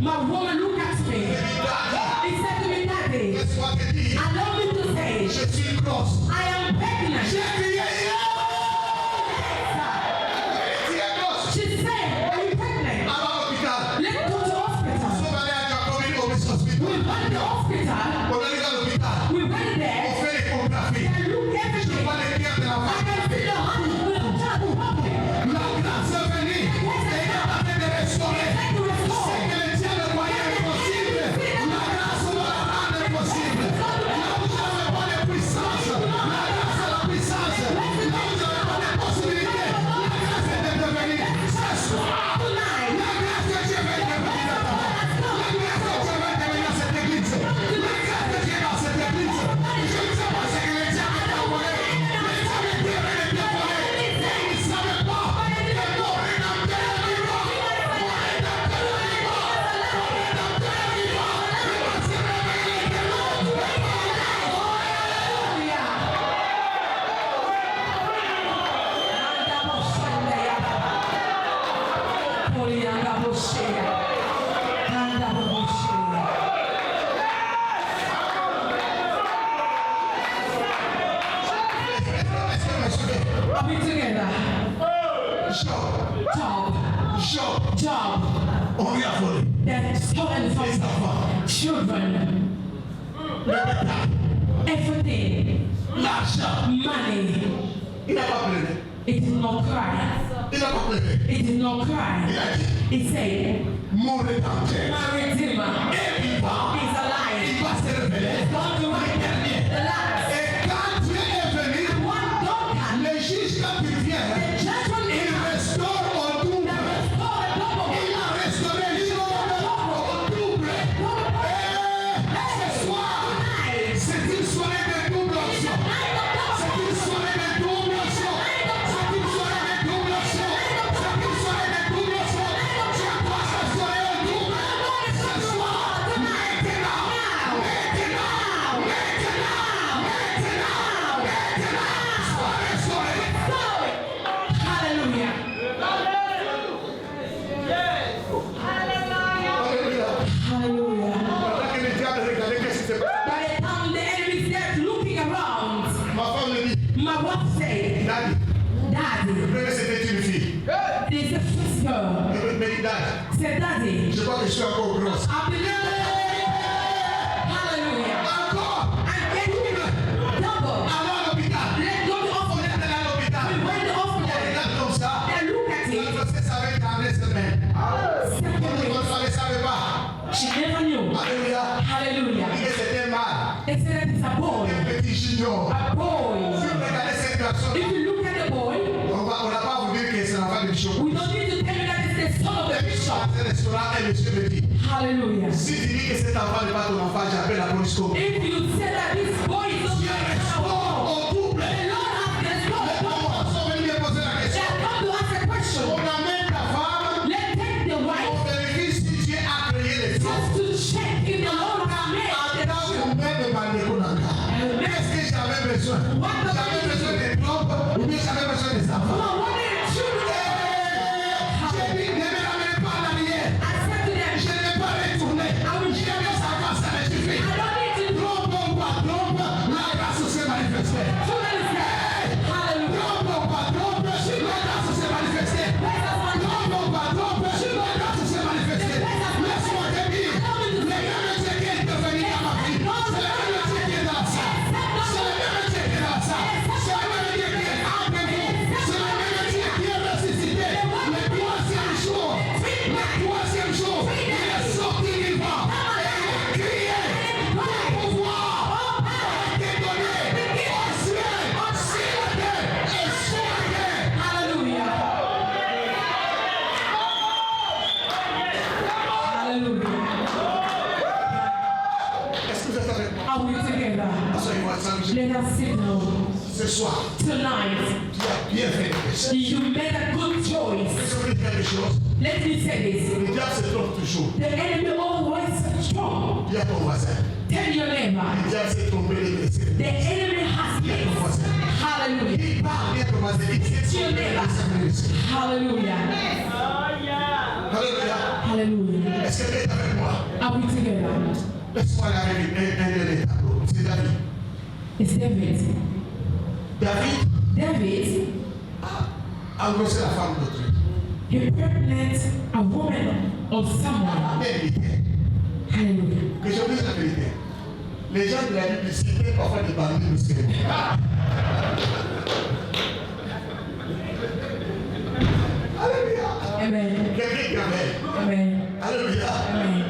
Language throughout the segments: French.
My woman looked at me. He said to me, Daddy, allow me to say, I am pregnant. She said, are you pregnant? Let's go to the hospital. We went to the hospital. We went there. They looked everything. I can see the honey. We don't tell the public. Are we together? Job. That's stolen from children. Everything. Money. It did not cry. It did not cry. It said, my Redeemer is alive. God to my the last. My wife said, Daddy, this is the first girl. Said, Daddy, I believe. Hallelujah. And get double. Let's go to hospital. We went to hospital. They look at it. She never knew. Hallelujah. They said that it's a boy. A boy. If you look at the boy, we don't need to tell you that it's the son of the bishop. Hallelujah. If you say that this boy is not the Lord has destroyed. They have come to ask a question. Let's take the wife just to check if the Lord has made the what the let us sit down. Tonight, you made a good choice. Let me say this. The enemy always strong. Tell your neighbor. The enemy has legs. Hallelujah. Tell your neighbor. Hallelujah. Hallelujah. Est-ce que tu es avec moi? Are we together? Laisse-moi aller avec un dernier tableau. C'est David. It's David. David a engrossé la femme d'autrui. He pregnant a woman of someone. Hallelujah. Que je vous dise la vérité. Les gens de la Bible citaient parfois des bandits musclés. Alléluia. Amen. Quelqu'un qui avait. Amen. Alléluia. Amen.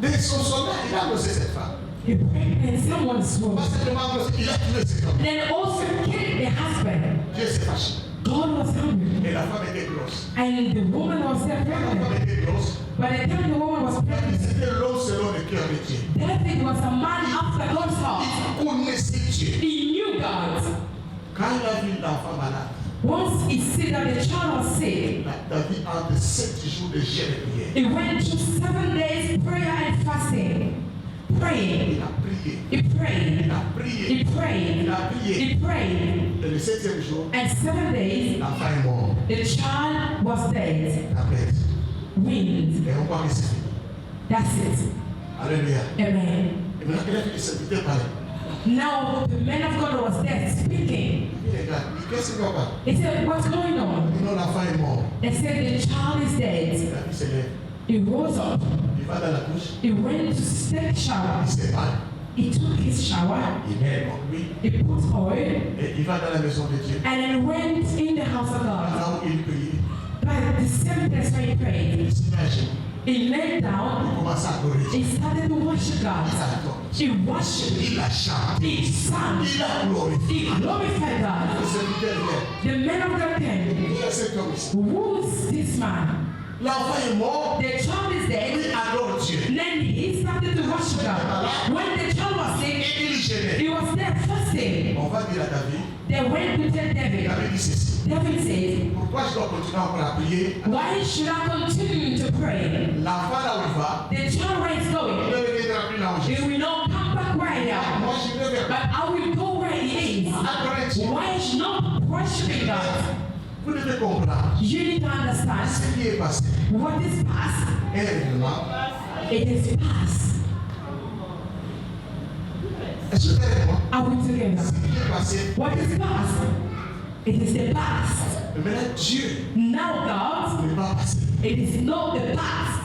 Mais son soldat, il a engrossé cette femme. He pregnant someone's Pas woman. seulement engrossé, il a tué cet homme. Then also killed the husband. Dieu s'est fâché. God was hungry. Et la femme était grosse. And the woman was there La femme pregnant. était grosse. By the time the woman was pregnant, C'était l'homme selon le cœur de Dieu. David was a man after God's heart. Il connaissait Dieu. He knew God. Quand il a vu l'enfant malade, Once he said that the child was sick, David entre 7 jours de jeûne et prière. he went through 7 days prayer and fasting. Praying. Il a prié. He prayed. Il a prié. He prayed. Il a prié. He prayed. Et le 7e jour, And 7 days, l'enfant est mort. the child was dead. Après, Wind. et on croit que c'est fini. That's it. Alléluia. Amen. Et maintenant, il a fait des serviteurs parler. Now the man of God was there speaking. Il regarde, il dit, qu'est-ce qui va pas? He said, what's going on? Il dit, non, l'enfant est mort. They said the child is dead. Il se lève, He rose up. il va dans la douche, He went to take shower. il se bat, He took his shower. il met en lui, He put oil. et il va dans la maison de Dieu. And then went in the house of God. Là où il prie, But the same place where he prayed, il s'imagine, he lay il down. commence à adorer Dieu. He started to worship Il God. s'adore. He worshiped. Il a chanté, He sang. il a glorifié. He glorified Le God. serviteur vient. The man of God came. Qui est cet homme ici? Who's this man? L'enfant est mort, The child is il dead. adore Dieu. Then he started to worship God. When the child was sick, Et il gênait. he was there fasting. On va dire à David, They went to tell David. David dit ceci. David said, Pourquoi je dois continuer encore à prier? why should I continue to pray? L'enfant là où il va, The child where he's il going, ne reviendra plus là où je he suis. will not come back where I am. Moi, je ne vais But pas. I will go where he is. Adorer Dieu. Why is not worshiping God? Vous devez comprendre You need to understand ce qui est passé. what is past. Un événement. It is past. Est-ce que vous êtes avec moi? Are we together? Ce qui est passé. What is past? It is the past. Mais maintenant, Dieu Now God, ne va pas passer. it is not the past.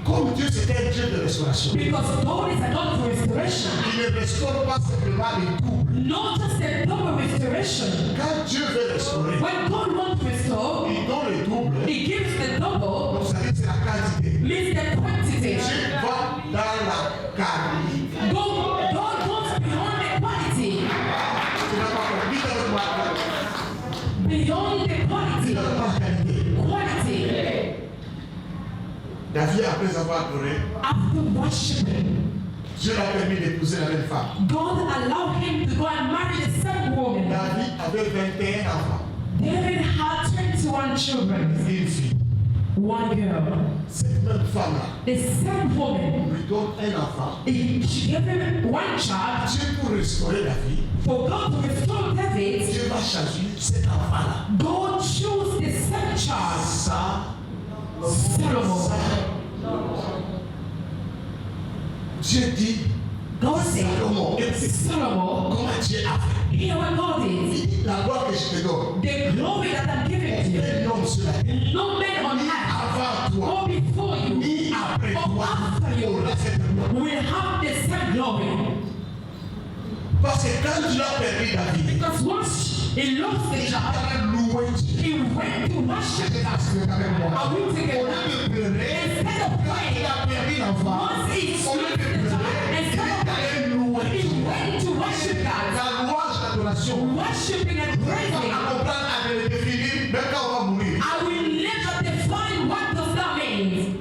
Comme Dieu, c'est un Dieu de restauration. Because God is a God of restoration. Il ne restaure pas simplement les doubles. Not just a double restoration. Quand Dieu veut restaurer, When God wants to restore, il donne les doubles. He gives the double, Donc, ça veut dire c'est la quantité. means the quantity. Dieu va dans la qualité. God goes beyond the quality. Tu n'as pas compris, dis avec moi. Beyond the Dis quality. avec moi la qualité. Quality. David, après avoir adoré, After worshiping, Dieu l'a permis d'épouser la même femme. God allowed him to go and marry the same woman. David avait 21 enfants. David had 21 children, Et une fille. one girl. Cette même femme-là The same woman, lui donne un enfant. she gave him one child. Dieu, pour restaurer la vie, For God to restore David, Dieu va choisir cet enfant-là. God chose the same child, Ça, Solomon. Dieu dit, God said, Salomon, Solomon, comment Dieu a fait? hear what God is. Il dit, la gloire que je te donne, The glory that I'm giving to you, un homme sur la terre, no man on ni earth avant toi, or before you ni après or toi, after you aura cette gloire. will have the same glory. Parce que quand Dieu a perdu David, Because once he lost the il child, a loué Dieu. he went to worship J'étais God. assis avec moi. Are we Au together? lieu de pleurer, Instead of il praying, a perdu l'enfant. once he Au lieu lost de the child, pleurer, il instead of est allé louer praying, he Dieu. went to worship God. La louange, l'adoration, Worshiping and on praising. va comprendre à le définir, même quand on va mourir. I will never define what does that mean.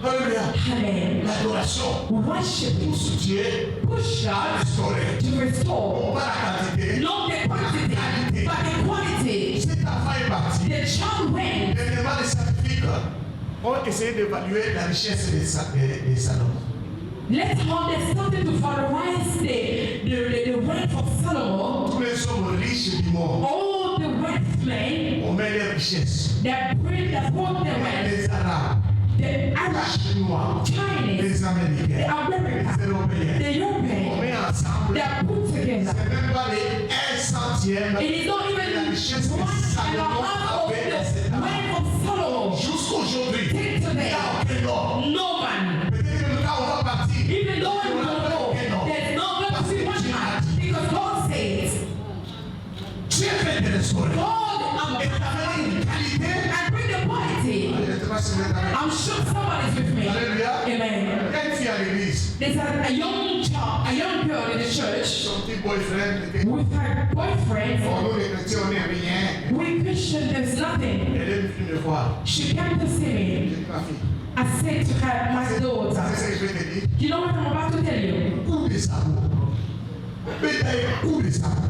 Alléluia. Amen. L'adoration, Worshiping, pousse Dieu push à God restaurer. to restore. On va la quantité. Not the quantity, but the quality. Cet enfant est parti. The child went. Dernièrement, les scientifiques ont essayé d'évaluer la richesse de Salomon. Let's how they started to valorize the wealth of Solomon. Tous les hommes riches du monde All the wealth men ont mis les richesses. that bring the forth the wealth. Les Arabes, the Arabs, Chinois, Chinese, les the Américains, les Americans, Européens. the On Europeans, met ensemble. they are put together. C'est même pas les 1/100 It is not de even la richesse que 1 and a Salomon half of avait dans cet the âge. wealth of Solomon. Jusqu'aujourd'hui, Take il n'y today, a aucun homme. no man, Peut-être que le cas où on va partir, even though il we n'y aura don't know, aucun homme. there's not going to be one man, because God says, Tu es fait de restaurer. God Et tu as une qualité. and bring the quality. Je ne sais pas si vous êtes avec moi. I'm sure somebody's with me. Alléluia. Amen. Il y a une fille à l'église. There's a young child, a young girl in the church Son petit boyfriend était. with her boyfriend. Pour nous les chrétiens, on n'est rien. We Christian, there's nothing. Elle est venue me voir. She came to see J'ai me. dit, ma fille. I said to her, my daughter, C'est ce que je vais te dire. you know what I'm about to tell you? Coup de sabot. Peut-être coup de sabot.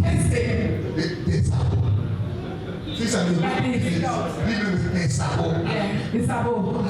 Test it. Des sabots. Si ça veut dire des sabots. Yeah, the sabot.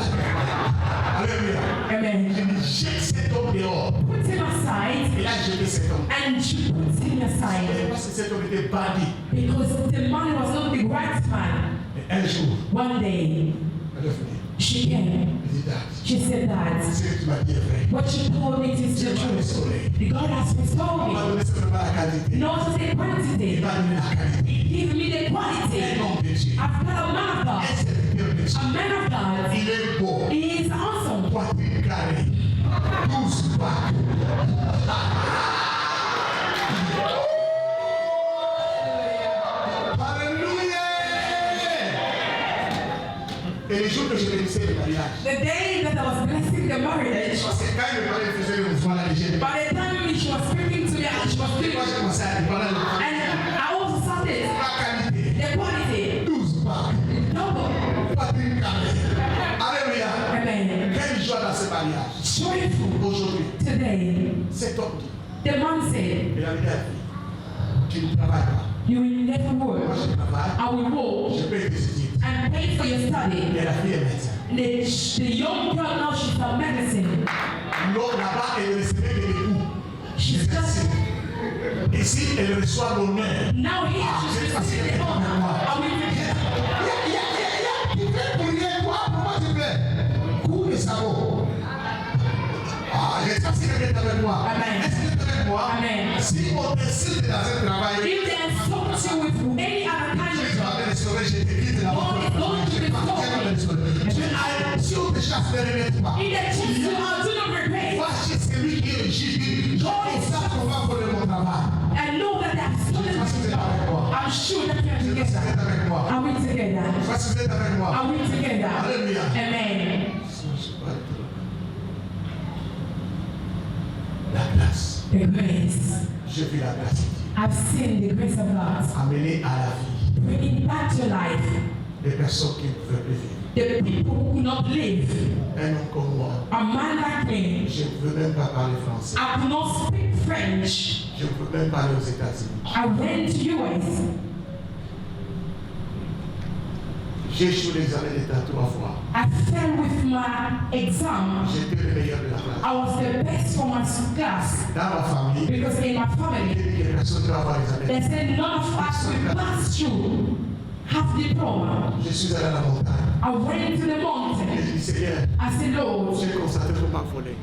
Alléluia. Amen. Je dis, jette cet homme dehors. Put him aside, Et là, j'ai mis cet homme. and she puts him aside Parce que cet homme était bandit. because the man was not the right man. Et un jour, One day, elle est venue. she came. Elle dit, Dad, She said that ce que tu m'as dit est vrai. what you told me is Tu the m'as truth. restauré. The God has restored On m'a me. donné seulement la qualité. Not just the Il quantity, m'a donné la qualité. give me the Un quality. homme de Dieu. I've got a man of Un God. serviteur de Dieu. A man of God. Il est beau. He is awesome. Poitrine carrée. 12 packs. Alléluia. Et les jours que je bénissais le mariage, The day that I was blessing the marriage, parce que quand le mariage faisait le mouvement là, j'ai by the time she was speaking to me, and she was moi doing, j'ai commencé à dire pendant le and I also started la qualité. the quality, 12 packs. double. Poitrine carrée. Alléluia. Amen. Quelle joie dans ce mariage. Joyful Aujourd'hui, today. cet homme dit, The man said, il a dit à la fille, tu ne travailles pas. you will never Moi work. je travaille, I will work je paye tes études. and pay for your study. Et la fille est médecin. The young girl now, she's a medicine. L'autre là-bas, elle recevait que des coups. She's just, Ici, elle reçoit l'honneur. now here she's receiving the honor. I will Il fait pour rien, toi, pourquoi tu fais? Coup de sabot. Ah, j'espère que quelqu'un est avec moi. Amen. Est-ce que tu es avec moi? Amen. Si on t'insulte dans un travail, if they insult you with any other kind tu of vas me restaurer, je te quitte là-bas. Si on te chasse derrière toi, if they choose you out, do not repay. va chez celui qui est le juge. Je sais comment voler mon travail. And know that they have stolen Parce que vous êtes my job. avec moi. I'm sure that we are Parce que vous together. êtes avec moi. Are we together? Parce que vous êtes avec moi. Are we together? Alléluia. Amen. La grâce. The grace. J'ai vu la grâce I've seen the grace of God amener à la vie bringing back to life des personnes qui ne pouvaient plus vivre. the people who could not live. Un homme comme moi, A man like me, je ne peux même pas parler français. I could not speak French. Je ne peux même pas aller aux États-Unis. I went to US. J'ai échoué l'examen d'État 3 fois. I fell with my exam. J'étais le meilleur de la classe. I was the best for my class Dans ma famille, because in my il family, y a personne qui va avoir l'examen. they said none of us will pass through, have diploma. Je suis allé à la montagne. I went to the Et mountain. je dis, Seigneur, I said, Lord, j'ai constaté pour ma volée.